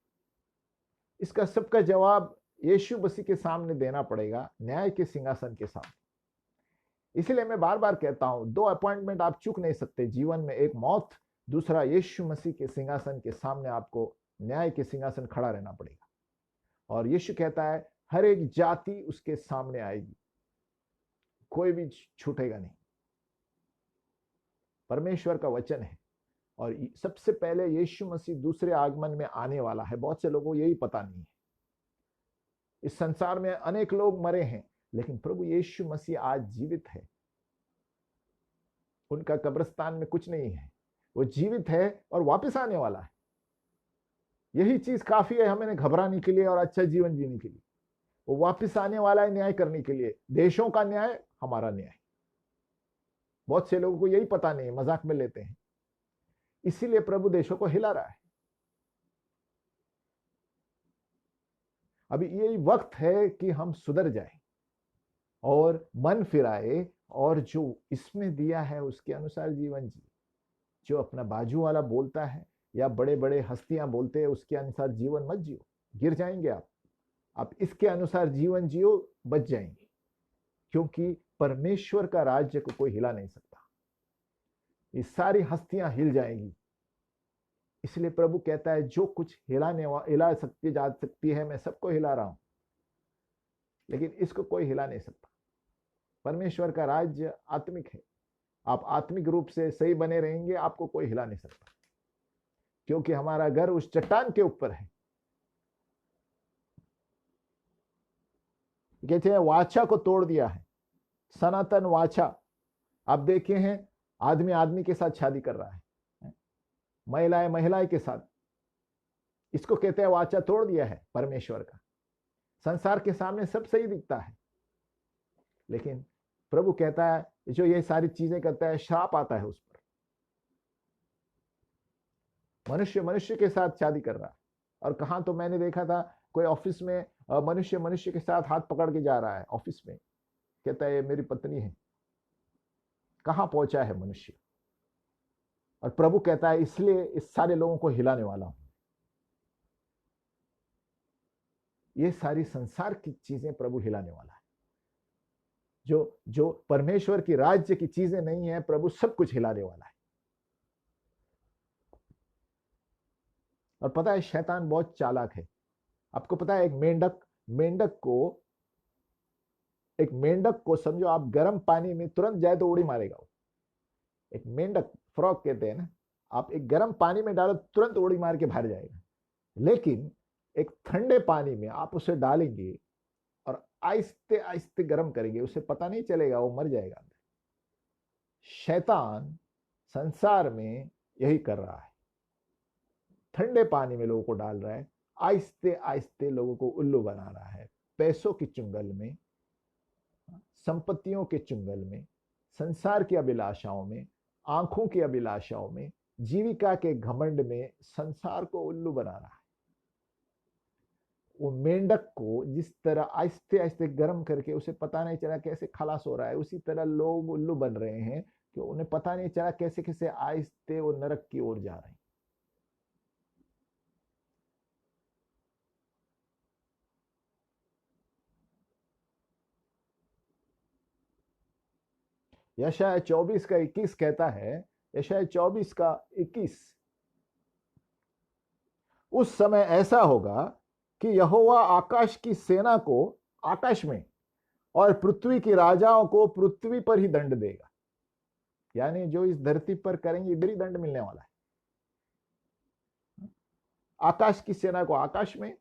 इसका सबका जवाब यीशु मसीह के सामने देना पड़ेगा, न्याय के सिंहासन के सामने। इसलिए मैं बार बार कहता हूं 2 अपॉइंटमेंट आप चूक नहीं सकते जीवन में, एक मौत, दूसरा यीशु मसीह के सिंहासन के सामने आपको न्याय के सिंहासन खड़ा रहना पड़ेगा। और यीशु कहता है हर एक जाति उसके सामने आएगी, कोई भी छूटेगा नहीं। परमेश्वर का वचन है। और सबसे पहले यीशु मसीह दूसरे आगमन में आने वाला है। बहुत से लोगों को यही पता नहीं है। इस संसार में अनेक लोग मरे हैं, लेकिन प्रभु यीशु मसीह आज जीवित है। उनका कब्रिस्तान में कुछ नहीं है, वो जीवित है और वापस आने वाला है। यही चीज काफी है हमें घबराने के लिए और अच्छा जीवन जीने के लिए। वो वापस आने वाला है न्याय करने के लिए, देशों का न्याय, हमारा न्याय। बहुत से लोगों को यही पता नहीं, मजाक में लेते हैं। इसीलिए प्रभु देशों को हिला रहा है। अभी यही वक्त है कि हम सुधर जाएं और मन फिराए, और जो इसमें दिया है उसके अनुसार जीवन जिए। जो अपना बाजू वाला बोलता है या बड़े बड़े हस्तियां बोलते हैं उसके अनुसार जीवन मत जियो, गिर जाएंगे आप इसके अनुसार जीवन जियो, बच जाएंगे। क्योंकि परमेश्वर का राज्य को कोई हिला नहीं सकता, ये सारी हस्तियां हिल जाएंगी। इसलिए प्रभु कहता है जो कुछ हिला सकती जा सकती है, मैं सबको हिला रहा हूं, लेकिन इसको कोई हिला नहीं सकता। परमेश्वर का राज्य आत्मिक है। आप आत्मिक रूप से सही बने रहेंगे, आपको कोई हिला नहीं सकता, क्योंकि हमारा घर उस चट्टान के ऊपर है। कहते हैं वाचा को तोड़ दिया है, सनातन वाचा। आप देखे हैं आदमी आदमी के साथ शादी कर रहा है, महिलाएं महिलाएं के साथ, इसको कहते हैं वाचा तोड़ दिया है परमेश्वर का। संसार के सामने सब सही दिखता है, लेकिन प्रभु कहता है जो ये सारी चीजें करता है श्राप आता है उस पर। मनुष्य मनुष्य के साथ शादी कर रहा है, और कहां तो मैंने देखा था कोई ऑफिस में मनुष्य मनुष्य के साथ हाथ पकड़ के जा रहा है ऑफिस में, कहता है ये मेरी पत्नी है। कहां पहुंचा है मनुष्य? और प्रभु कहता है इसलिए इस सारे लोगों को हिलाने वाला हूं। ये सारी संसार की चीजें प्रभु हिलाने वाला है। जो जो परमेश्वर की राज्य की चीजें नहीं है, प्रभु सब कुछ हिलाने वाला है। और पता है शैतान बहुत चालाक है। आपको पता है एक मेंढक को समझो आप गर्म पानी में तुरंत जाए तो उड़ी मारेगा वो। एक मेंढक, फ्रॉग कहते हैं ना, आप एक गर्म पानी में डालो तुरंत उड़ी मार के बाहर जाएगा। लेकिन एक ठंडे पानी में आप उसे डालेंगे और आहिस्ते आहिस्ते गर्म करेंगे, उसे पता नहीं चलेगा, वो मर जाएगा। शैतान संसार में यही कर रहा है, ठंडे पानी में लोगों को डाल रहा है, आहिस्ते आहिस्ते लोगों को उल्लू बना रहा है। पैसों की चुंगल में, संपत्तियों के चुंगल में, संसार की अभिलाषाओं में, आंखों की अभिलाषाओं में, जीविका के घमंड में संसार को उल्लू बना रहा है। वो मेंढक को जिस तरह आहिस्ते आहिस्ते गर्म करके उसे पता नहीं चला कैसे खलास हो रहा है, उसी तरह लोग उल्लू बन रहे हैं कि उन्हें पता नहीं चला कैसे कैसे आहिस्ते वो नरक की ओर जा रहे हैं। यशायाह 24 का 21 कहता है, यशायाह 24 का 21, उस समय ऐसा होगा कि यहोवा आकाश की सेना को आकाश में और पृथ्वी की राजाओं को पृथ्वी पर ही दंड देगा। यानी जो इस धरती पर करेंगे इधर ही दंड मिलने वाला है। आकाश की सेना को आकाश में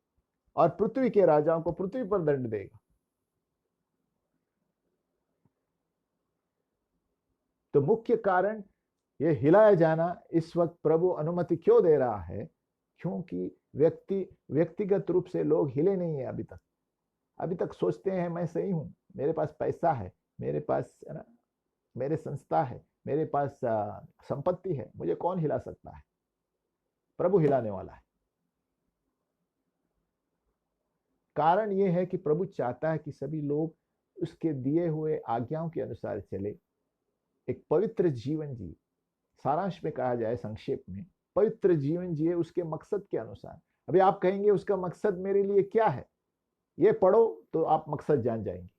और पृथ्वी के राजाओं को पृथ्वी पर दंड देगा। तो मुख्य कारण ये हिलाया जाना इस वक्त प्रभु अनुमति क्यों दे रहा है? क्योंकि व्यक्तिगत रूप से लोग हिले नहीं है अभी तक सोचते हैं मैं सही हूं, मेरे पास पैसा है, मेरे पास है ना, मेरे संस्था है, मेरे पास संपत्ति है, मुझे कौन हिला सकता है? प्रभु हिलाने वाला है। कारण यह है कि प्रभु चाहता है कि सभी लोग उसके दिए हुए आज्ञाओं के अनुसार चले, एक पवित्र जीवन जिए। सारांश में कहा जाए, संक्षेप में, पवित्र जीवन जिए उसके मकसद के अनुसार। अभी आप कहेंगे उसका मकसद मेरे लिए क्या है? ये पढ़ो तो आप मकसद जान जाएंगे,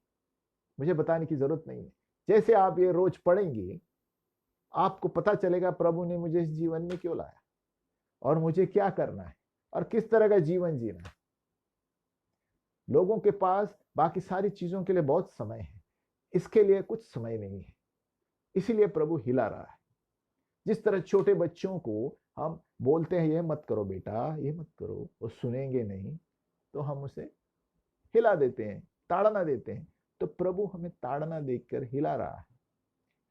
मुझे बताने की जरूरत नहीं है। जैसे आप ये रोज पढ़ेंगे आपको पता चलेगा प्रभु ने मुझे इस जीवन में क्यों लाया और मुझे क्या करना है और किस तरह का जीवन जीना है। लोगों के पास बाकी सारी चीजों के लिए बहुत समय है, इसके लिए कुछ समय नहीं है, इसीलिए प्रभु हिला रहा है। जिस तरह छोटे बच्चों को हम बोलते हैं ये मत करो बेटा, ये मत करो, वो सुनेंगे नहीं तो हम उसे हिला देते हैं, ताड़ना देते हैं। तो प्रभु हमें ताड़ना देकर हिला रहा है,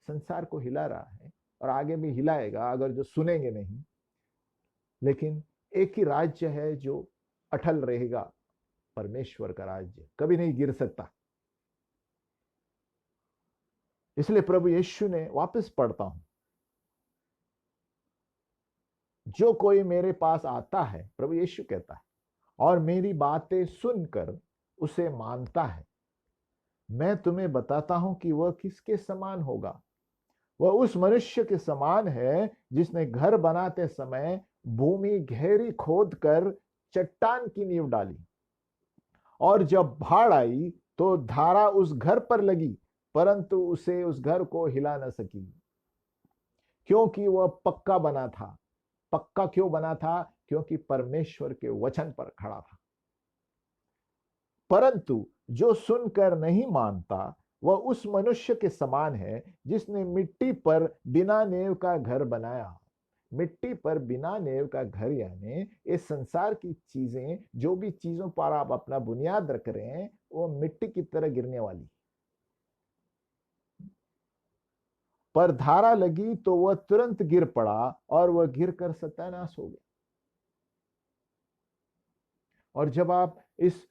संसार को हिला रहा है और आगे भी हिलाएगा अगर जो सुनेंगे नहीं। लेकिन एक ही राज्य है जो अटल रहेगा, परमेश्वर का राज्य कभी नहीं गिर सकता। इसलिए प्रभु यीशु ने, वापस पढ़ता हूं, जो कोई मेरे पास आता है, प्रभु यीशु कहता है, और मेरी बातें सुनकर उसे मानता है, मैं तुम्हें बताता हूं कि वह किसके समान होगा। वह उस मनुष्य के समान है जिसने घर बनाते समय भूमि गहरी खोद कर चट्टान की नींव डाली, और जब बाढ़ आई तो धारा उस घर पर लगी, परंतु उसे उस घर को हिला न सकी, क्योंकि वह पक्का बना था। पक्का क्यों बना था? क्योंकि परमेश्वर के वचन पर खड़ा था। परंतु जो सुनकर नहीं मानता वह उस मनुष्य के समान है जिसने मिट्टी पर बिना नेव का घर बनाया। मिट्टी पर बिना नेव का घर यानी इस संसार की चीजें, जो भी चीजों पर आप अपना बुनियाद रख रहे हैं, वो मिट्टी की तरह गिरने वाली, पर धारा लगी तो वह तुरंत गिर पड़ा और वह गिर कर सत्यानाश हो गया। और जब आप इस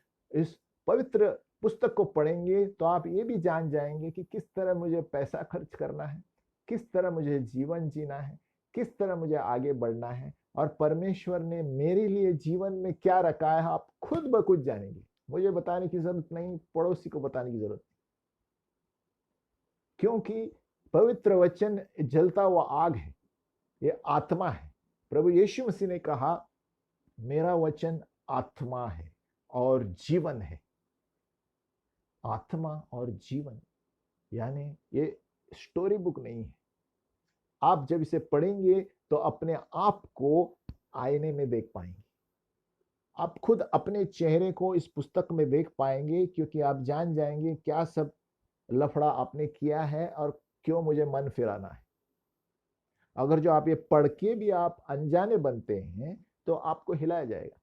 पवित्र पुस्तक को पढ़ेंगे तो आप ये भी जान जाएंगे कि किस तरह मुझे पैसा खर्च करना है, किस तरह मुझे जीवन जीना है, किस तरह मुझे आगे बढ़ना है, और परमेश्वर ने मेरे लिए जीवन में क्या रखा है आप खुद ब खुद जानेंगे। मुझे बताने की जरूरत नहीं, पड़ोसी को बताने की जरूरत, क्योंकि पवित्र वचन जलता हुआ आग है, ये आत्मा है। प्रभु यीशु मसीह ने कहा मेरा वचन आत्मा है और जीवन है। आत्मा और जीवन, यानी ये स्टोरी बुक नहीं है। आप जब इसे पढ़ेंगे तो अपने आप को आईने में देख पाएंगे, आप खुद अपने चेहरे को इस पुस्तक में देख पाएंगे, क्योंकि आप जान जाएंगे क्या सब लफड़ा आपने किया है और क्यों मुझे मन फिराना है। अगर जो आप ये पढ़ के भी आप अनजाने बनते हैं तो आपको हिलाया जाएगा।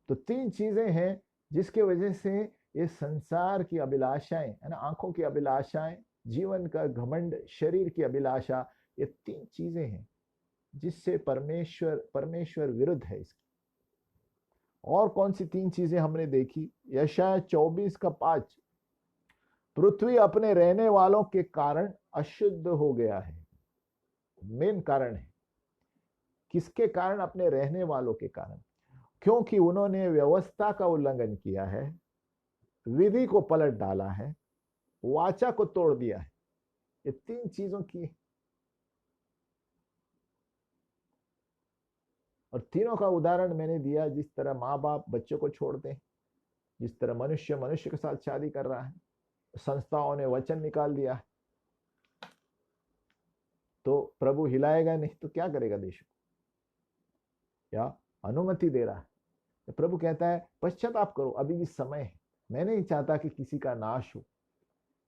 तो तीन चीजें हैं जिसके वजह से ये संसार की अभिलाषाएं है ना, आंखों की अभिलाषाएं, जीवन का घमंड, शरीर की अभिलाषा, ये तीन चीजें हैं जिससे परमेश्वर विरुद्ध है इसकी। और कौन सी तीन चीजें हमने देखी? यशायाह 24:5, पृथ्वी अपने रहने वालों के कारण अशुद्ध हो गया है। मेन कारण है, किसके कारण? अपने रहने वालों के कारण, क्योंकि उन्होंने व्यवस्था का उल्लंघन किया है, विधि को पलट डाला है, वाचा को तोड़ दिया है। ये तीन चीजों की, और तीनों का उदाहरण मैंने दिया। जिस तरह माँ बाप बच्चों को छोड़ते हैं, जिस तरह मनुष्य मनुष्य के साथ शादी कर रहा है, संस्थाओं ने वचन निकाल दिया है, तो प्रभु हिलाएगा नहीं तो क्या करेगा देश को? या अनुमति दे रहा है। तो प्रभु कहता है पश्चाताप करो, अभी भी समय है। मैं नहीं चाहता कि किसी का नाश हो।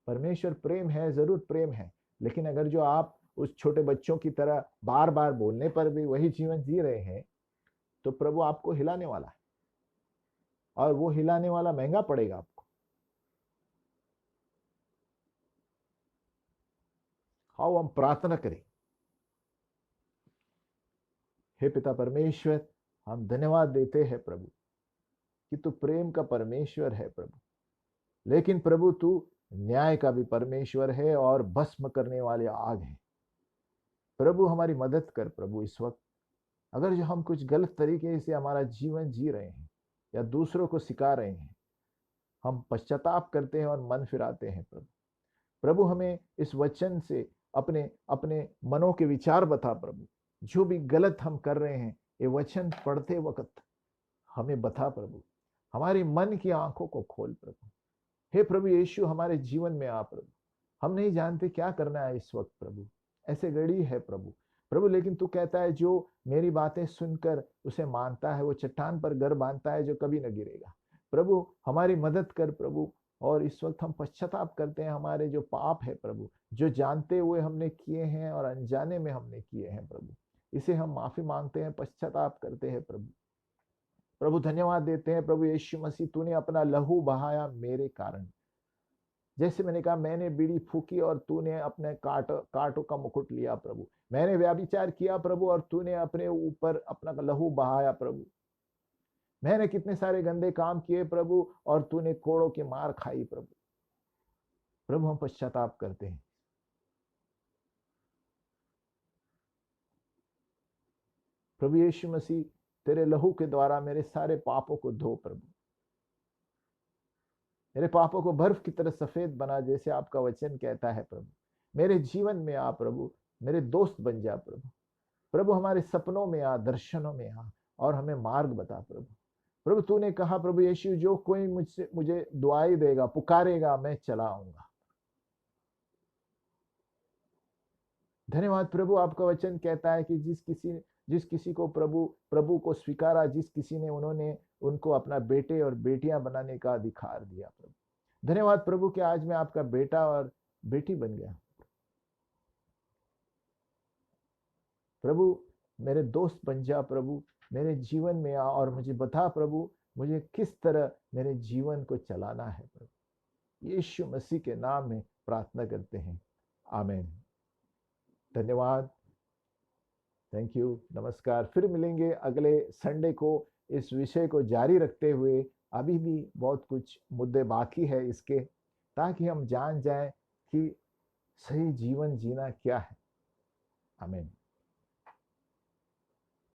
परमेश्वर प्रेम है, जरूर प्रेम है, लेकिन अगर जो आप उस छोटे बच्चों की तरह बार बार बोलने पर भी वही जीवन जी रहे हैं तो प्रभु आपको हिलाने वाला है, और वो हिलाने वाला महंगा पड़ेगा आपको। आओ हम प्रार्थना करें। हे पिता परमेश्वर, हम धन्यवाद देते हैं प्रभु कि तू प्रेम का परमेश्वर है प्रभु, लेकिन प्रभु तू न्याय का भी परमेश्वर है और भस्म करने वाले आग है। प्रभु हमारी मदद कर प्रभु। इस वक्त अगर जो हम कुछ गलत तरीके से हमारा जीवन जी रहे हैं या दूसरों को सिखा रहे हैं, हम पश्चाताप करते हैं और मन फिराते हैं प्रभु। प्रभु हमें इस वचन से अपने अपने मनों के विचार बता प्रभु। जो भी गलत हम कर रहे हैं ये वचन पढ़ते वक्त हमें बता प्रभु। हमारी मन की आंखों को खोल प्रभु। हे प्रभु यीशु, हमारे जीवन में आ प्रभु। हम नहीं जानते क्या करना है इस वक्त प्रभु, ऐसे घड़ी है प्रभु। प्रभु लेकिन तू कहता है जो मेरी बातें सुनकर उसे मानता है वो चट्टान पर घर बांधता है जो कभी न गिरेगा। प्रभु हमारी मदद कर प्रभु। और इस वक्त हम पश्चाताप करते हैं, हमारे जो पाप है प्रभु, जो जानते हुए हमने किए हैं और अनजाने में हमने किए हैं प्रभु, इसे हम माफी मांगते हैं, पश्चाताप करते हैं प्रभु। प्रभु धन्यवाद देते हैं प्रभु यीशु मसीह, तूने अपना लहू बहाया मेरे कारण। जैसे मैंने कहा, मैंने बीड़ी फूकी और तूने अपने कांटों का मुकुट लिया प्रभु। मैंने व्याभिचार किया प्रभु और तूने अपने ऊपर अपना लहू बहाया प्रभु। मैंने कितने सारे गंदे काम किए प्रभु और तूने कोड़ों की मार खाई प्रभु। प्रभु हम पश्चाताप करते हैं। प्रभु यीशु मसीह, तेरे लहू के द्वारा मेरे सारे पापों को धो प्रभु। मेरे पापों को बर्फ की तरह सफेद बना, जैसे आपका वचन कहता है प्रभु। मेरे जीवन में आ प्रभु, मेरे दोस्त बन जा प्रभु। प्रभु हमारे सपनों में आ, दर्शनों में आ और हमें मार्ग बता प्रभु। प्रभु तूने कहा प्रभु यीशु, जो कोई मुझे दुआई देगा, पुकारेगा, मैं चला आऊंगा। धन्यवाद प्रभु, आपका वचन कहता है कि जिस किसी को प्रभु को स्वीकारा, जिस किसी ने उन्होंने उनको अपना बेटे और बेटियां बनाने का अधिकार दिया प्रभु। धन्यवाद प्रभु कि आज मैं आपका बेटा और बेटी बन गया। प्रभु मेरे दोस्त बन जा प्रभु, मेरे जीवन में आ और मुझे बता प्रभु मुझे किस तरह मेरे जीवन को चलाना है। प्रभु यीशु मसीह के नाम में प्रार्थना करते हैं, आमीन। धन्यवाद, थैंक यू, नमस्कार। फिर मिलेंगे अगले संडे को इस विषय को जारी रखते हुए। अभी भी बहुत कुछ मुद्दे बाकी है इसके, ताकि हम जान जाएं कि सही जीवन जीना क्या है। आमीन।